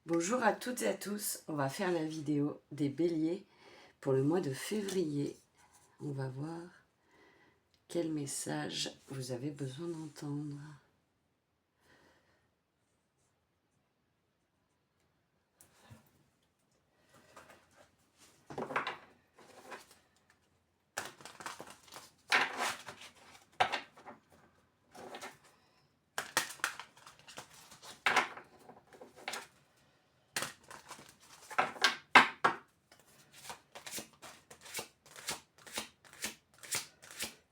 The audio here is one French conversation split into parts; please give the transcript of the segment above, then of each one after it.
Bonjour à toutes et à tous, on va faire la vidéo des béliers pour le mois de février. On va voir quel message vous avez besoin d'entendre.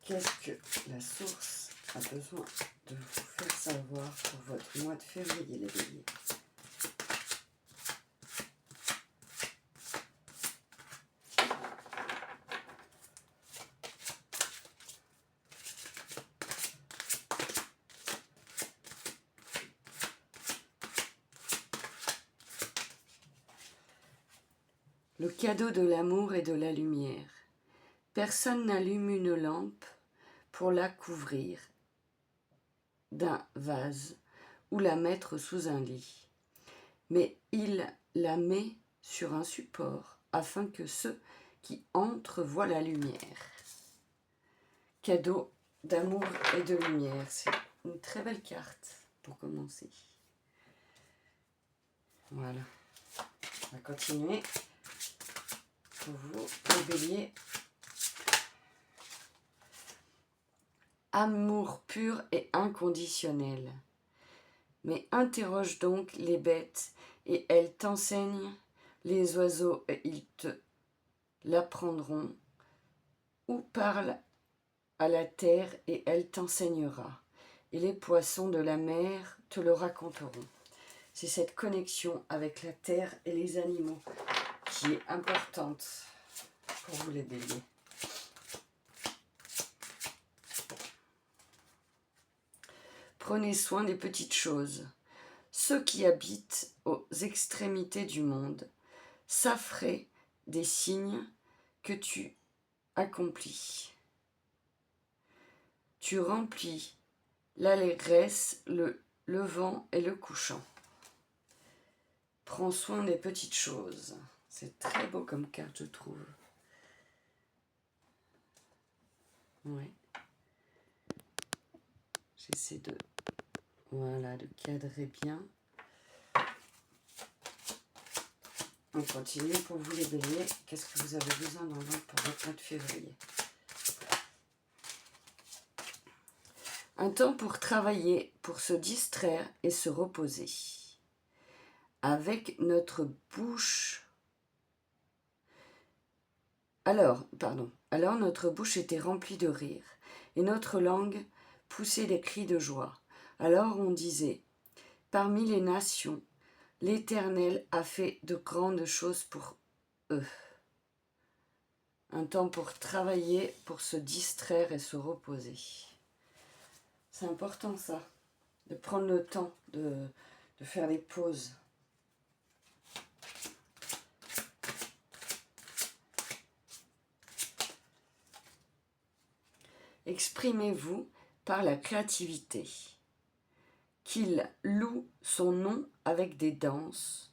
Qu'est-ce que la source a besoin de vous faire savoir pour votre mois de février, les béliers? Le cadeau de l'amour et de la lumière. Personne n'allume une lampe pour la couvrir d'un vase ou la mettre sous un lit, mais il la met sur un support afin que ceux qui entrent voient la lumière. Cadeau d'amour et de lumière, c'est une très belle carte pour commencer. Voilà, on va continuer pour vous, les béliers. Amour pur et inconditionnel. Mais interroge donc les bêtes et elles t'enseignent, les oiseaux et ils te l'apprendront, ou parle à la terre et elle t'enseignera, et les poissons de la mer te le raconteront. C'est cette connexion avec la terre et les animaux qui est importante pour vous, les béliers. Prenez soin des petites choses. Ceux qui habitent aux extrémités du monde s'affraient des signes que tu accomplis. Tu remplis l'allégresse, le levant et le couchant. Prends soin des petites choses. C'est très beau comme carte, je trouve. Ouais. J'essaie de cadrer bien. On continue pour vous, les béliers. Qu'est-ce que vous avez besoin d'entendre pour votre mois de février? Un temps pour travailler, pour se distraire et se reposer. Avec notre bouche... Alors notre bouche était remplie de rire, et notre langue poussait des cris de joie. Alors on disait, parmi les nations, l'Éternel a fait de grandes choses pour eux. Un temps pour travailler, pour se distraire et se reposer. C'est important ça, de prendre le temps de faire des pauses. Exprimez-vous par la créativité. Qu'il loue son nom avec des danses,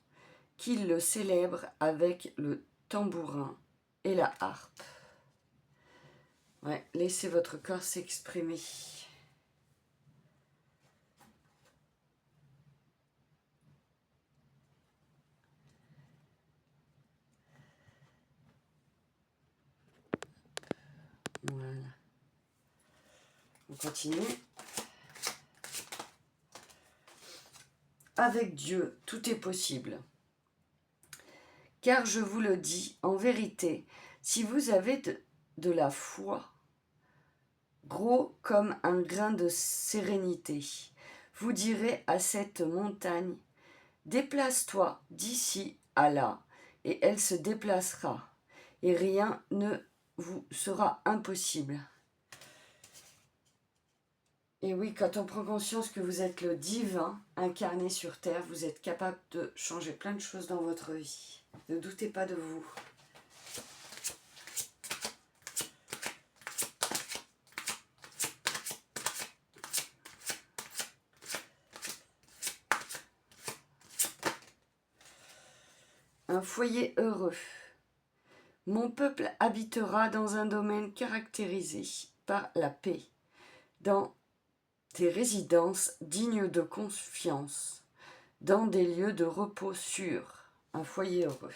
qu'il le célèbre avec le tambourin et la harpe. Ouais, laissez votre corps s'exprimer. Voilà. On continue. Avec Dieu, tout est possible. Car je vous le dis, en vérité, si vous avez de la foi, gros comme un grain de sérénité, vous direz à cette montagne, déplace-toi d'ici à là, et elle se déplacera, et rien ne vous sera impossible. Et oui, quand on prend conscience que vous êtes le divin incarné sur terre, vous êtes capable de changer plein de choses dans votre vie. Ne doutez pas de vous. un foyer heureux. Mon peuple habitera dans un domaine caractérisé par la paix, dans des résidences dignes de confiance, dans des lieux de repos sûrs, un foyer heureux.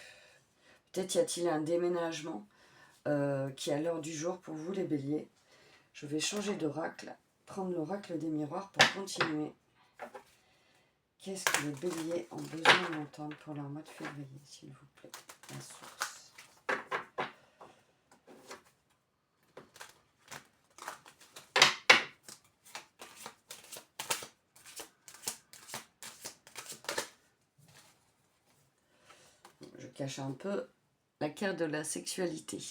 Peut-être y a-t-il un déménagement qui est à l'heure du jour pour vous les béliers. Je vais changer d'oracle, prendre l'oracle des miroirs pour continuer. Qu'est-ce que les béliers ont besoin d'entendre pour leur mois de février, s'il vous plaît? La source. Je cache un peu la carte de la sexualité.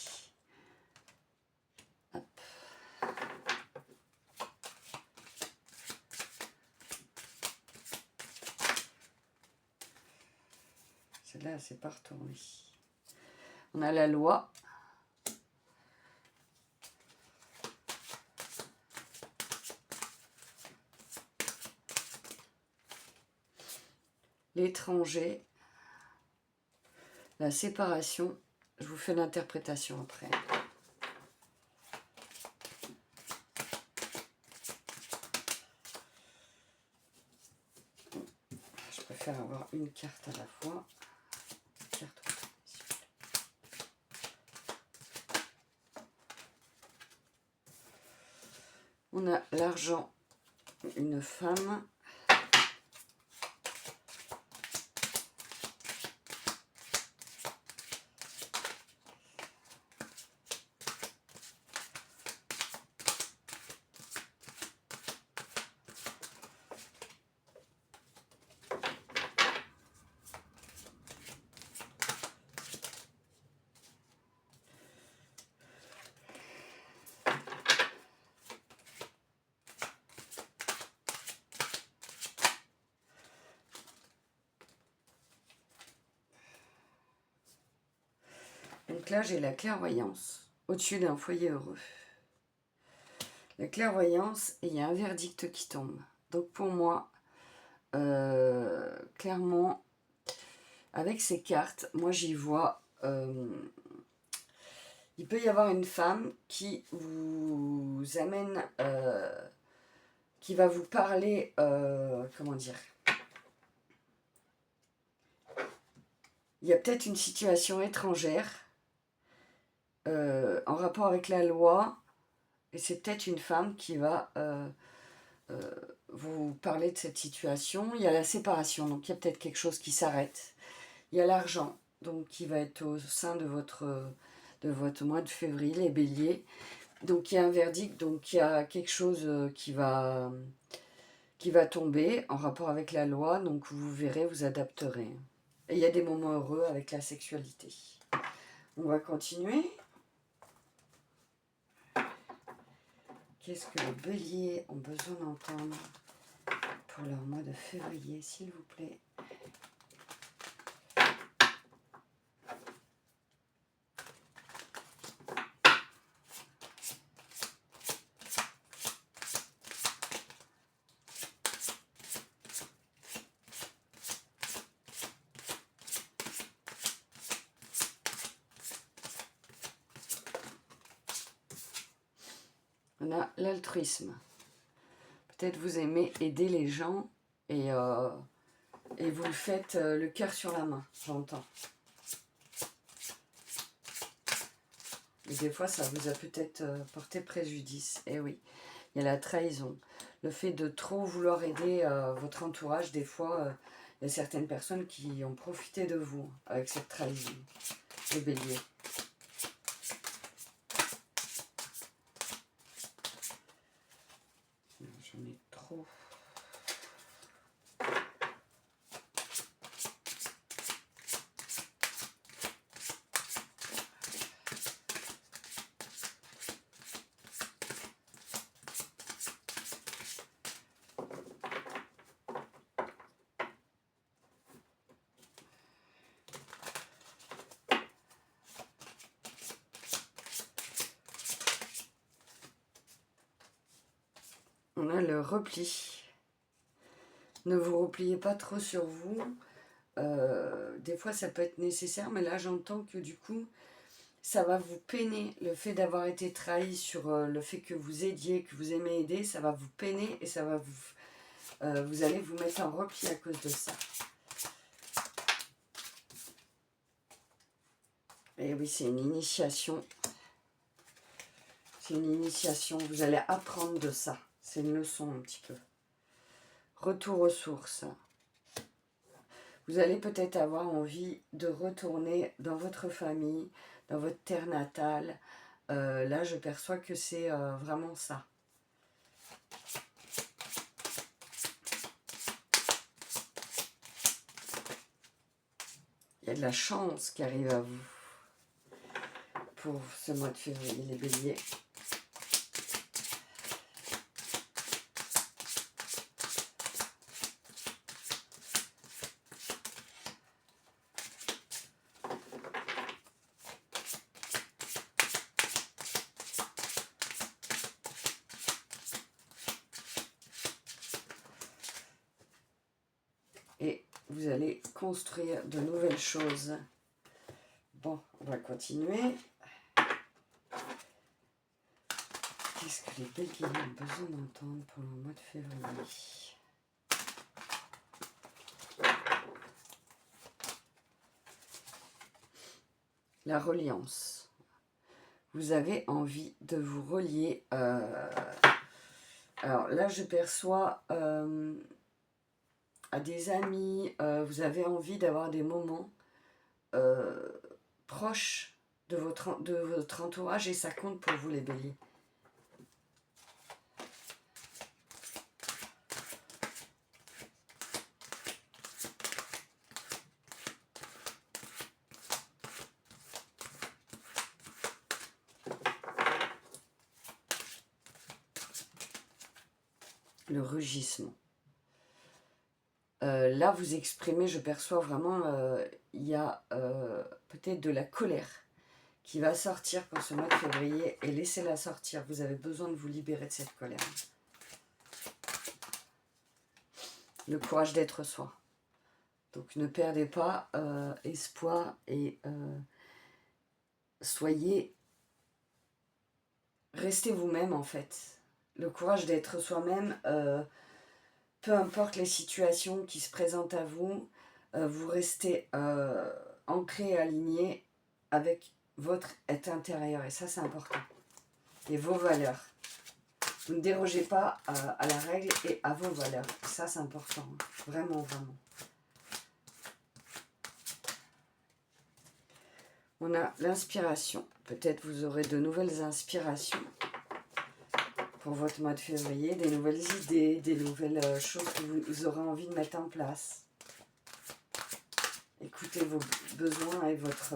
Hop. Celle-là, c'est pas retourné. On a la loi. L'étranger. La séparation. Je vous fais l'interprétation après. Je préfère avoir une carte à la fois. On a l'argent, une femme. Donc là, j'ai la clairvoyance au-dessus d'un foyer heureux. La clairvoyance, et il y a un verdict qui tombe. Donc pour moi, clairement, avec ces cartes, moi j'y vois... il peut y avoir une femme qui vous amène... qui va vous parler... comment dire? Il y a peut-être une situation étrangère en rapport avec la loi, et c'est peut-être une femme qui va vous parler de cette situation. Il y a la séparation, donc il y a peut-être quelque chose qui s'arrête. Il y a l'argent, donc qui va être au sein de votre mois de février, les béliers. Donc il y a un verdict, donc il y a quelque chose qui va tomber en rapport avec la loi, donc vous verrez, vous adapterez. Et il y a des moments heureux avec la sexualité. On va continuer. Qu'est-ce que les béliers ont besoin d'entendre pour leur mois de février, s'il vous plaît? On a l'altruisme. Peut-être vous aimez aider les gens et vous le faites le cœur sur la main, j'entends. Et des fois, ça vous a peut-être porté préjudice. Eh oui, il y a la trahison. Le fait de trop vouloir aider votre entourage, des fois, il y a certaines personnes qui ont profité de vous avec cette trahison. Les béliers. J'en ai trop. On a le repli. Ne vous repliez pas trop sur vous. des fois ça peut être nécessaire, mais là j'entends que du coup, ça va vous peiner. Le fait d'avoir été trahi sur le fait que vous aidiez, que vous aimez aider, ça va vous peiner et ça va vous allez vous mettre en repli à cause de ça. Et oui, c'est une initiation. C'est une initiation. Vous allez apprendre de ça. C'est une leçon un petit peu. Retour aux sources. Vous allez peut-être avoir envie de retourner dans votre famille, dans votre terre natale. Là, je perçois que c'est vraiment ça. Il y a de la chance qui arrive à vous pour ce mois de février, les béliers. Et vous allez construire de nouvelles choses. Bon, on va continuer. Qu'est-ce que les béliers ont besoin d'entendre pour le mois de février? La reliance. Vous avez envie de vous relier. Alors là, je perçois à des amis, vous avez envie d'avoir des moments proches de votre entourage et ça compte pour vous, les béliers. Le rugissement. Là, vous exprimez, je perçois vraiment, il y a peut-être de la colère qui va sortir pour ce mois de février et laissez-la sortir. Vous avez besoin de vous libérer de cette colère. Le courage d'être soi. Donc ne perdez pas espoir et restez vous-même en fait. Le courage d'être soi-même, peu importe les situations qui se présentent à vous, vous restez ancré et aligné avec votre être intérieur. Et ça, c'est important. Et vos valeurs. Vous ne dérogez pas à la règle et à vos valeurs. Ça, c'est important. Vraiment, vraiment. On a l'inspiration. Peut-être vous aurez de nouvelles inspirations pour votre mois de février. Des nouvelles idées, des nouvelles choses que vous aurez envie de mettre en place. Écoutez vos besoins et votre...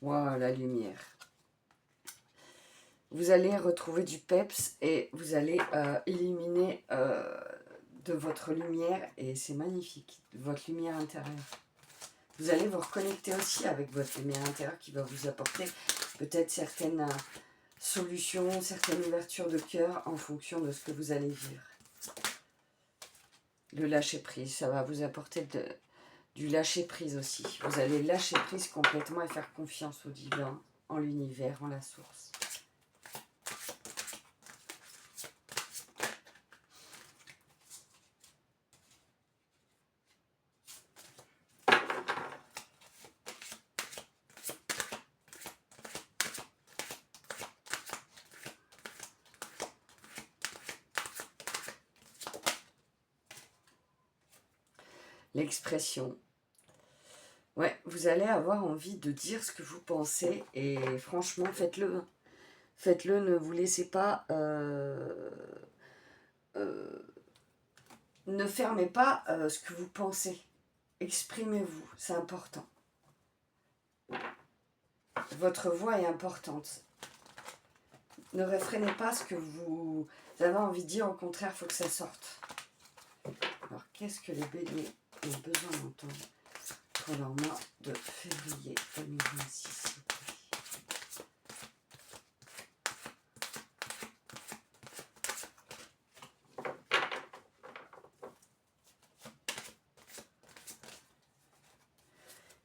Waouh, la lumière. Vous allez retrouver du peps et vous allez éliminer de votre lumière, et c'est magnifique, votre lumière intérieure. Vous allez vous reconnecter aussi avec votre lumière intérieure qui va vous apporter peut-être certaines solutions, certaines ouvertures de cœur en fonction de ce que vous allez vivre. Le lâcher-prise, ça va vous apporter du lâcher-prise aussi. Vous allez lâcher prise complètement et faire confiance au divin, en l'univers, en la source. L'expression. Ouais, vous allez avoir envie de dire ce que vous pensez et franchement, faites-le. Faites-le, ne vous laissez pas... ne fermez pas ce que vous pensez. Exprimez-vous, c'est important. Votre voix est importante. Ne réfrénez pas ce que vous avez envie de dire, au contraire, il faut que ça sorte. Alors, qu'est-ce que les béliers ont besoin d'entendre pour leur mois de février 2026 ?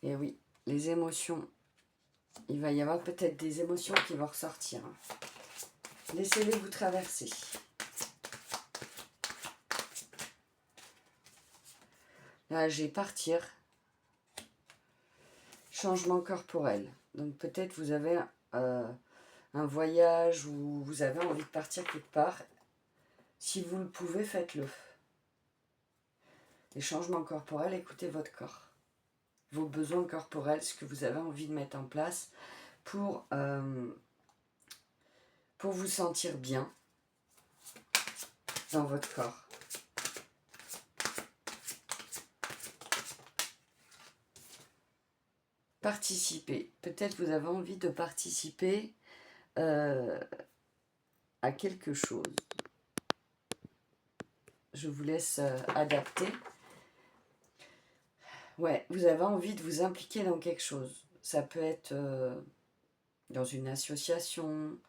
Et oui, les émotions, il va y avoir peut-être des émotions qui vont ressortir. Laissez-les vous traverser. Là, j'ai partir. Changement corporel. Donc peut-être vous avez un voyage ou vous avez envie de partir quelque part. Si vous le pouvez, faites-le. Les changements corporels, écoutez votre corps. Vos besoins corporels, ce que vous avez envie de mettre en place pour vous sentir bien dans votre corps. Participer. Peut-être vous avez envie de participer à quelque chose. Je vous laisse adapter. Ouais, vous avez envie de vous impliquer dans quelque chose. Ça peut être dans une association.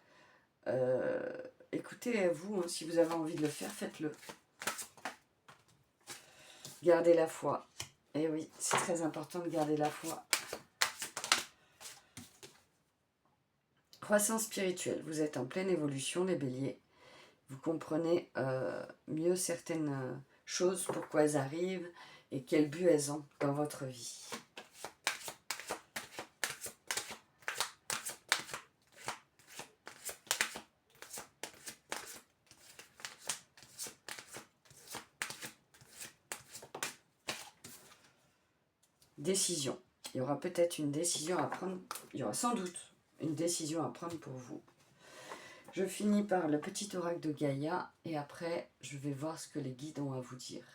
Écoutez, vous, hein, si vous avez envie de le faire, faites-le. Gardez la foi. Et oui, c'est très important de garder la foi. Croissance spirituelle. Vous êtes en pleine évolution, les béliers. Vous comprenez mieux certaines choses, pourquoi elles arrivent et quel but elles ont dans votre vie. Décision. Il y aura peut-être une décision à prendre. Il y aura sans doute une décision à prendre pour vous. Je finis par le petit oracle de Gaïa et après, je vais voir ce que les guides ont à vous dire.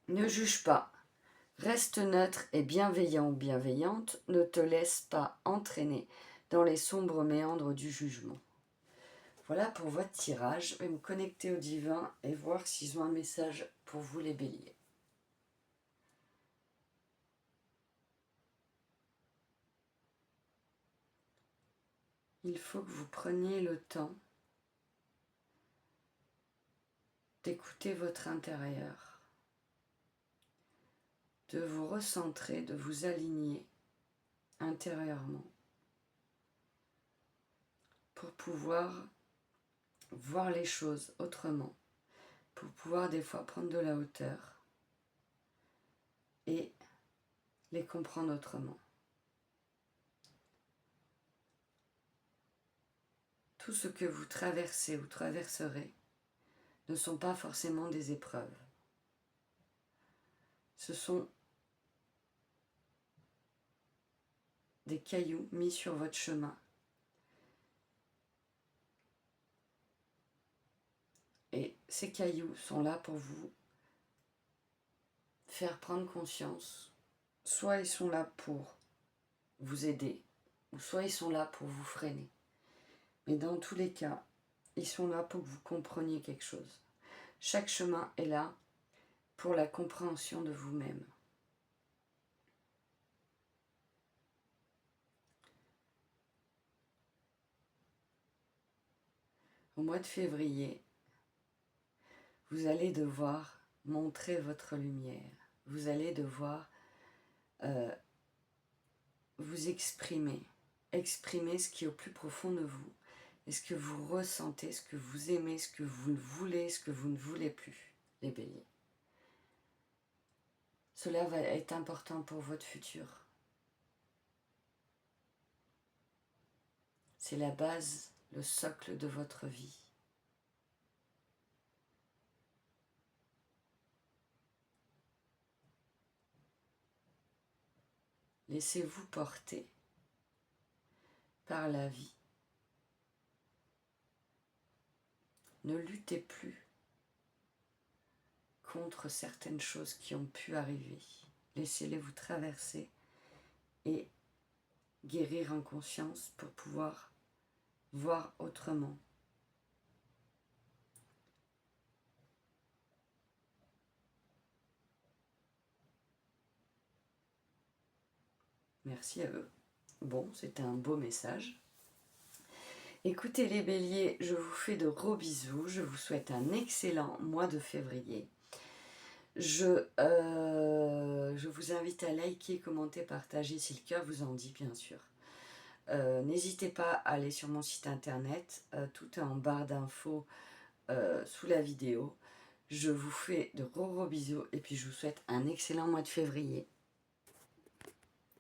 Ne juge pas. Reste neutre et bienveillant ou bienveillante. Ne te laisse pas entraîner dans les sombres méandres du jugement. Voilà pour votre tirage. Je vais me connecter au divin et voir s'ils ont un message pour vous les béliers. Il faut que vous preniez le temps d'écouter votre intérieur, de vous recentrer, de vous aligner intérieurement pour pouvoir voir les choses autrement, pour pouvoir des fois prendre de la hauteur et les comprendre autrement. Tout ce que vous traversez ou traverserez ne sont pas forcément des épreuves. Ce sont des cailloux mis sur votre chemin. Et ces cailloux sont là pour vous faire prendre conscience. Soit ils sont là pour vous aider, ou soit ils sont là pour vous freiner. Mais dans tous les cas, ils sont là pour que vous compreniez quelque chose. Chaque chemin est là pour la compréhension de vous-même. Au mois de février, vous allez devoir montrer votre lumière. Vous allez devoir vous exprimer. Exprimer ce qui est au plus profond de vous. Et ce que vous ressentez, ce que vous aimez, ce que vous voulez, ce que vous ne voulez plus, les béliers. Cela va être important pour votre futur. C'est la base, le socle de votre vie. Laissez-vous porter par la vie. Ne luttez plus contre certaines choses qui ont pu arriver. Laissez-les vous traverser et guérir en conscience pour pouvoir voir autrement. Merci à eux. Bon, c'était un beau message. Écoutez les béliers, je vous fais de gros bisous. Je vous souhaite un excellent mois de février. Je vous invite à liker, commenter, partager si le cœur vous en dit, bien sûr. N'hésitez pas à aller sur mon site internet, tout est en barre d'infos sous la vidéo. Je vous fais de gros bisous et puis je vous souhaite un excellent mois de février.